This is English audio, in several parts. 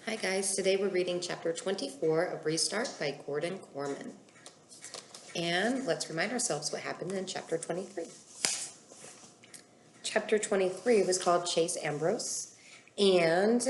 Hi guys, today we're reading chapter 24 of Restart by Korman. And let's remind ourselves what happened in chapter 23. Chapter 23 was called Chase Ambrose, and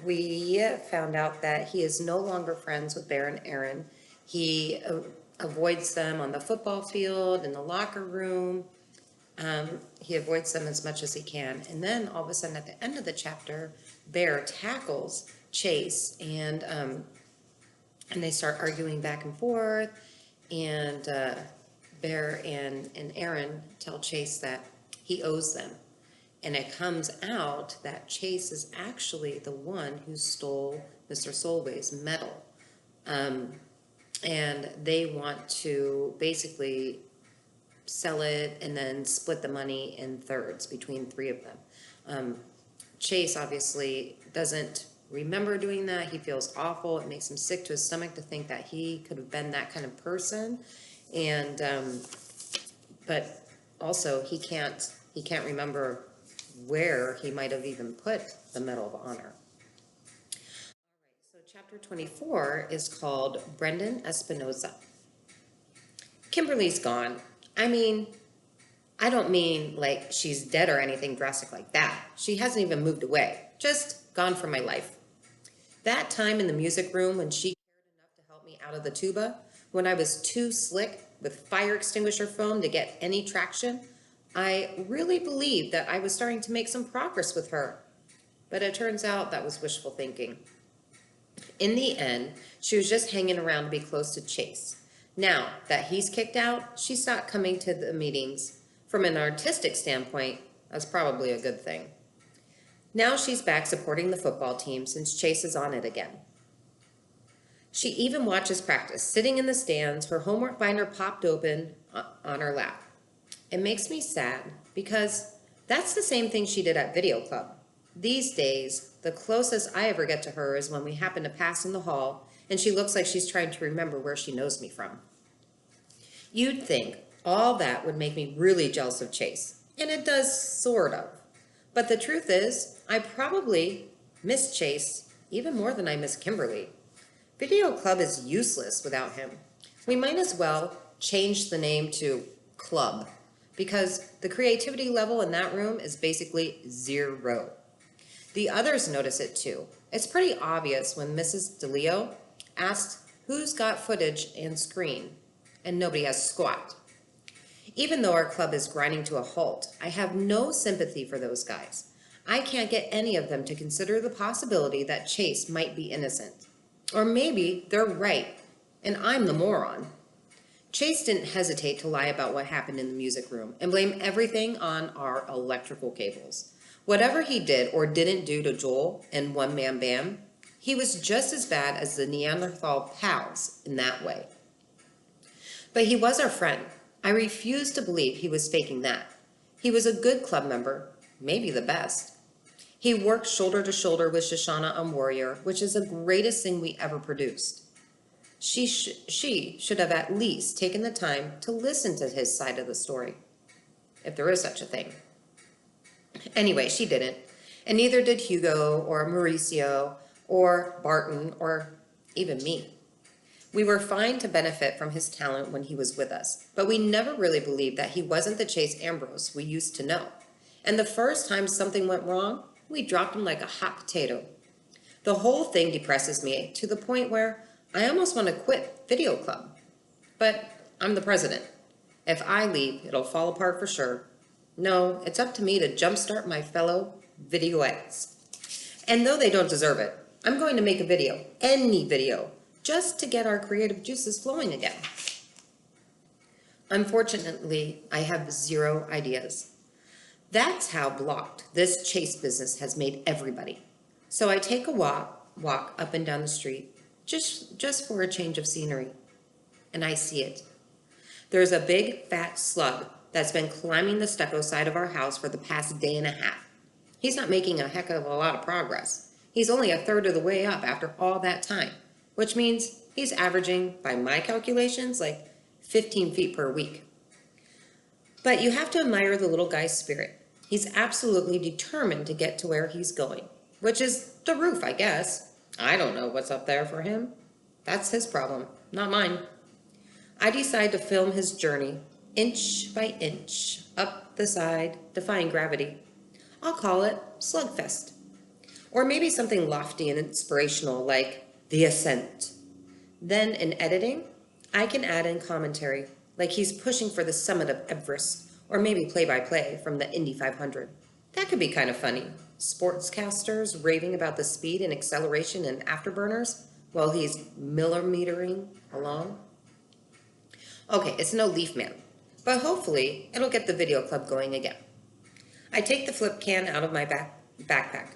we found out that he is no longer friends with Bear and Aaron. He avoids them on the football field, in the locker room. He avoids them as much as he can. And then all of a sudden at the end of the chapter, Bear tackles Chase and they start arguing back and forth, and Bear and Aaron tell Chase that he owes them. And it comes out that Chase is actually the one who stole Mr. Solway's medal. And they want to basically sell it and then split the money in thirds between three of them. Chase obviously doesn't remember doing that. He feels awful. It makes him sick to his stomach to think that he could have been that kind of person. And but also he can't remember where he might have even put the Medal of Honor. All right, so chapter 24 is called Brendan Espinoza. Kimberly's gone. I mean, I don't mean like she's dead or anything drastic like that. She hasn't even moved away. Just gone from my life. That time in the music room when she cared enough to help me out of the tuba, when I was too slick with fire extinguisher foam to get any traction, I really believed that I was starting to make some progress with her. But it turns out that was wishful thinking. In the end, she was just hanging around to be close to Chase. Now that he's kicked out, she stopped coming to the meetings. From an artistic standpoint, that's probably a good thing. Now she's back supporting the football team since Chase is on it again. She even watches practice, sitting in the stands, her homework binder popped open on her lap. It makes me sad because that's the same thing she did at video club. These days, the closest I ever get to her is when we happen to pass in the hall and she looks like she's trying to remember where she knows me from. You'd think all that would make me really jealous of Chase, and it does sort of. But the truth is, I probably miss Chase even more than I miss Kimberly. Video Club is useless without him. We might as well change the name to Club, because the creativity level in that room is basically 0. The others notice it too. It's pretty obvious when Mrs. DeLeo asks who's got footage and screen, and nobody has squat. Even though our club is grinding to a halt, I have no sympathy for those guys. I can't get any of them to consider the possibility that Chase might be innocent. Or maybe they're right, and I'm the moron. Chase didn't hesitate to lie about what happened in the music room and blame everything on our electrical cables. Whatever he did or didn't do to Joel and One Man Band, he was just as bad as the Neanderthal pals in that way. But he was our friend. I refuse to believe he was faking that. He was a good club member, maybe the best. He worked shoulder to shoulder with Shoshana on Warrior, which is the greatest thing we ever produced. She should have at least taken the time to listen to his side of the story, if there is such a thing. Anyway, she didn't, and neither did Hugo or Mauricio or Barton or even me. We were fine to benefit from his talent when he was with us, but we never really believed that he wasn't the Chase Ambrose we used to know. And the first time something went wrong, we dropped him like a hot potato. The whole thing depresses me to the point where I almost want to quit video club. But I'm the president. If I leave, it'll fall apart for sure. No, it's up to me to jumpstart my fellow videoettes. And though they don't deserve it, I'm going to make a video, any video, just to get our creative juices flowing again. Unfortunately, I have 0 ideas. That's how blocked this Chase business has made everybody. So I take a walk up and down the street, just for a change of scenery, and I see it. There's a big fat slug that's been climbing the stucco side of our house for the past day and a half. He's not making a heck of a lot of progress. He's only a third of the way up after all that time, which means he's averaging, by my calculations, like 15 feet per week. But you have to admire the little guy's spirit. He's absolutely determined to get to where he's going, which is the roof, I guess. I don't know what's up there for him. That's his problem, not mine. I decide to film his journey, inch by inch, up the side, defying gravity. I'll call it Slugfest. Or maybe something lofty and inspirational like The Ascent. Then in editing, I can add in commentary, like he's pushing for the summit of Everest, or maybe play-by-play from the Indy 500. That could be kind of funny. Sportscasters raving about the speed and acceleration and afterburners while he's millimetering along. Okay, it's no Leaf Man, but hopefully it'll get the video club going again. I take the flip can out of my backpack.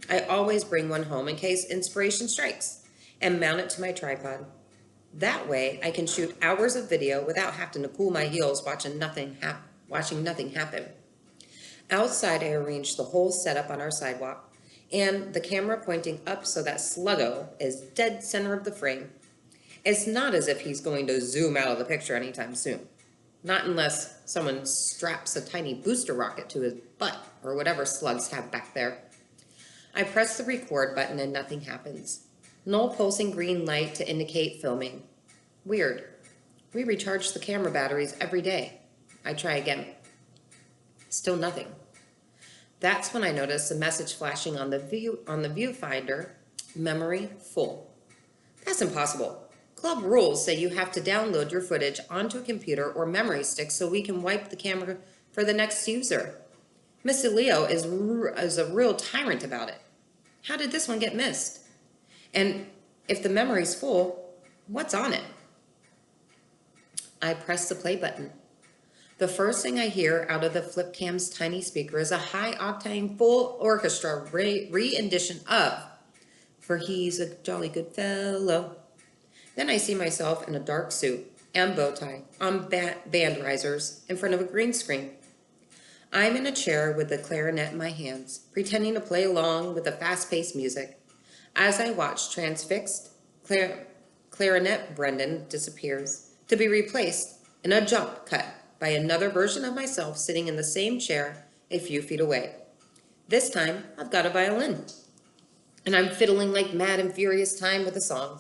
I always bring one home in case inspiration strikes and mount it to my tripod. That way I can shoot hours of video without having to cool my heels watching nothing happen. Outside, I arrange the whole setup on our sidewalk and the camera pointing up so that Sluggo is dead center of the frame. It's not as if he's going to zoom out of the picture anytime soon. Not unless someone straps a tiny booster rocket to his butt or whatever slugs have back there. I press the record button and nothing happens. No pulsing green light to indicate filming. Weird. We recharge the camera batteries every day. I try again. Still nothing. That's when I notice a message flashing on the viewfinder, memory full. That's impossible. Club rules say you have to download your footage onto a computer or memory stick so we can wipe the camera for the next user. Mr. Leo is a real tyrant about it. How did this one get missed? And if the memory's full, what's on it? I press the play button. The first thing I hear out of the flip cam's tiny speaker is a high-octane full orchestra rendition of For He's a Jolly Good Fellow. Then I see myself in a dark suit and bow tie on band risers in front of a green screen. I'm in a chair with the clarinet in my hands, pretending to play along with the fast-paced music. As I watch, transfixed, clarinet Brendan disappears, to be replaced in a jump cut by another version of myself sitting in the same chair a few feet away. This time, I've got a violin, and I'm fiddling like mad and furious time with a song.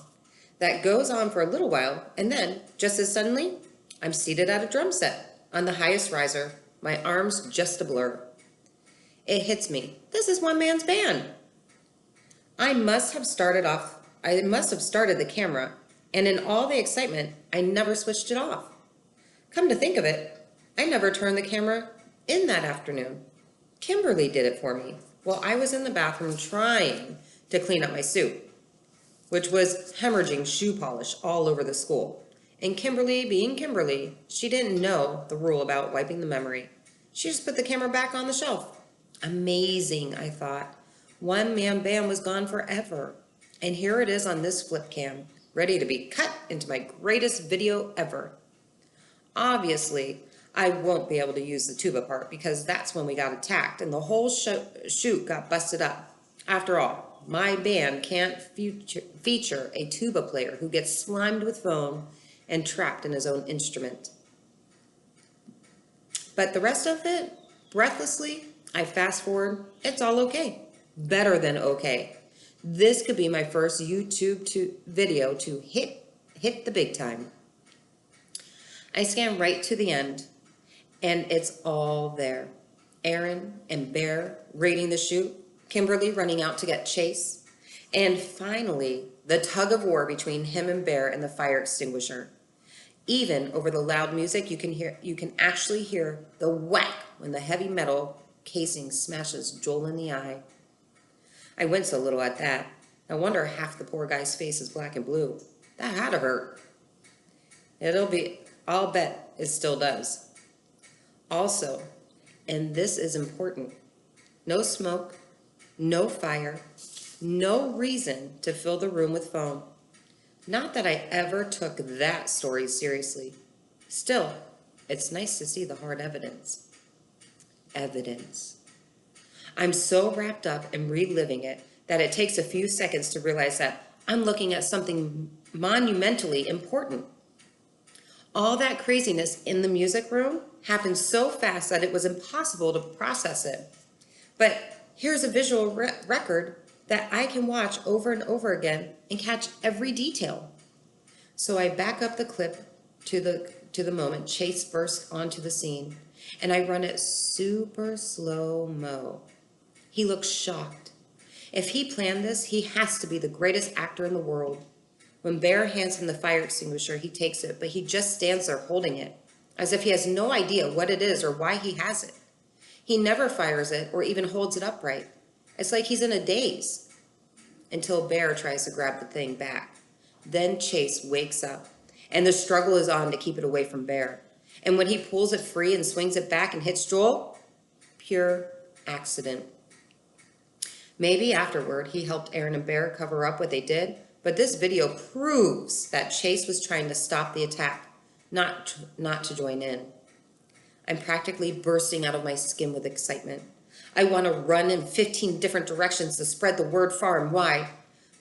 That goes on for a little while, and then, just as suddenly, I'm seated at a drum set on the highest riser, my arms just a blur. It hits me. This is one man's band. I must have started the camera, and in all the excitement, I never switched it off. Come to think of it, I never turned the camera in that afternoon. Kimberly did it for me while I was in the bathroom trying to clean up my suit, which was hemorrhaging shoe polish all over the school. And Kimberly, being Kimberly, she didn't know the rule about wiping the memory. She just put the camera back on the shelf. Amazing, I thought. One-man band was gone forever. And here it is on this flip cam, ready to be cut into my greatest video ever. Obviously, I won't be able to use the tuba part because that's when we got attacked and the whole shoot got busted up. After all, my band can't feature a tuba player who gets slimed with foam and trapped in his own instrument. But the rest of it, breathlessly, I fast forward, it's all okay. Better than okay. This could be my first YouTube video to hit the big time. I scan right to the end, and it's all there. Aaron and Bear raiding the chute, Kimberly running out to get Chase, and finally, the tug of war between him and Bear and the fire extinguisher. Even over the loud music, you can actually hear the whack when the heavy metal casing smashes Joel in the eye. I wince a little at that. I wonder half the poor guy's face is black and blue. That had to hurt. I'll bet it still does. Also, and this is important, no smoke, no fire, no reason to fill the room with foam. Not that I ever took that story seriously. Still, it's nice to see the hard evidence. I'm so wrapped up in reliving it that it takes a few seconds to realize that I'm looking at something monumentally important. All that craziness in the music room happened so fast that it was impossible to process it. But here's a visual record that I can watch over and over again and catch every detail. So I back up the clip to the moment Chase bursts onto the scene, and I run it super slow-mo. He looks shocked. If he planned this, he has to be the greatest actor in the world. When Bear hands him the fire extinguisher, he takes it, but he just stands there holding it, as if he has no idea what it is or why he has it. He never fires it or even holds it upright. It's like he's in a daze, until Bear tries to grab the thing back. Then Chase wakes up, and the struggle is on to keep it away from Bear. And when he pulls it free and swings it back and hits Joel, pure accident. Maybe afterward he helped Aaron and Bear cover up what they did, but this video proves that Chase was trying to stop the attack, not to join in. I'm practically bursting out of my skin with excitement. I want to run in 15 different directions to spread the word far and wide.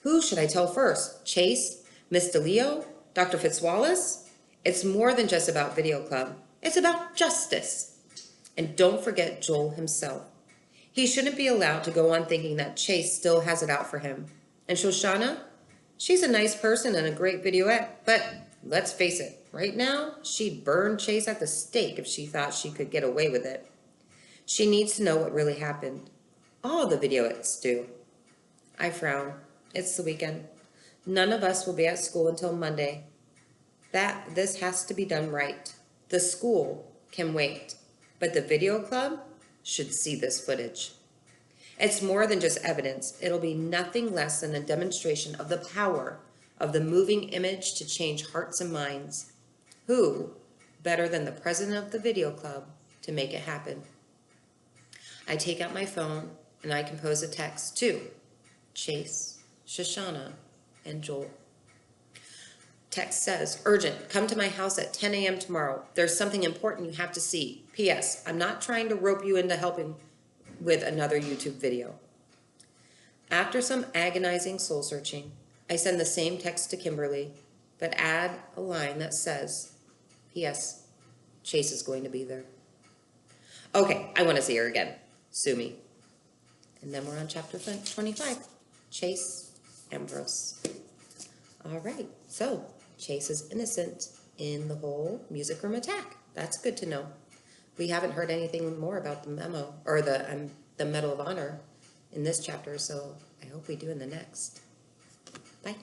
Who should I tell first? Chase? Miss DeLeo? Dr. Fitzwallace? It's more than just about Video Club. It's about justice. And don't forget Joel himself. He shouldn't be allowed to go on thinking that Chase still has it out for him. And Shoshana? She's a nice person and a great videoette, but let's face it, right now, she'd burn Chase at the stake if she thought she could get away with it. She needs to know what really happened. All the videoettes do. I frown. It's the weekend. None of us will be at school until Monday. This has to be done right. The school can wait, but the video club should see this footage. It's more than just evidence. It'll be nothing less than a demonstration of the power of the moving image to change hearts and minds. Who better than the president of the video club to make it happen? I take out my phone and I compose a text to Chase, Shoshana, and Joel. Text says, urgent, come to my house at 10 a.m. tomorrow. There's something important you have to see. P.S. I'm not trying to rope you into helping with another YouTube video. After some agonizing soul searching, I send the same text to Kimberly, but add a line that says, P.S. Chase is going to be there. Okay, I want to see her again. Sue me. And then we're on chapter 25, Chase Ambrose. All right, so Chase is innocent in the whole music room attack. That's good to know. We haven't heard anything more about the memo, or the Medal of Honor in this chapter, so I hope we do in the next. Bye.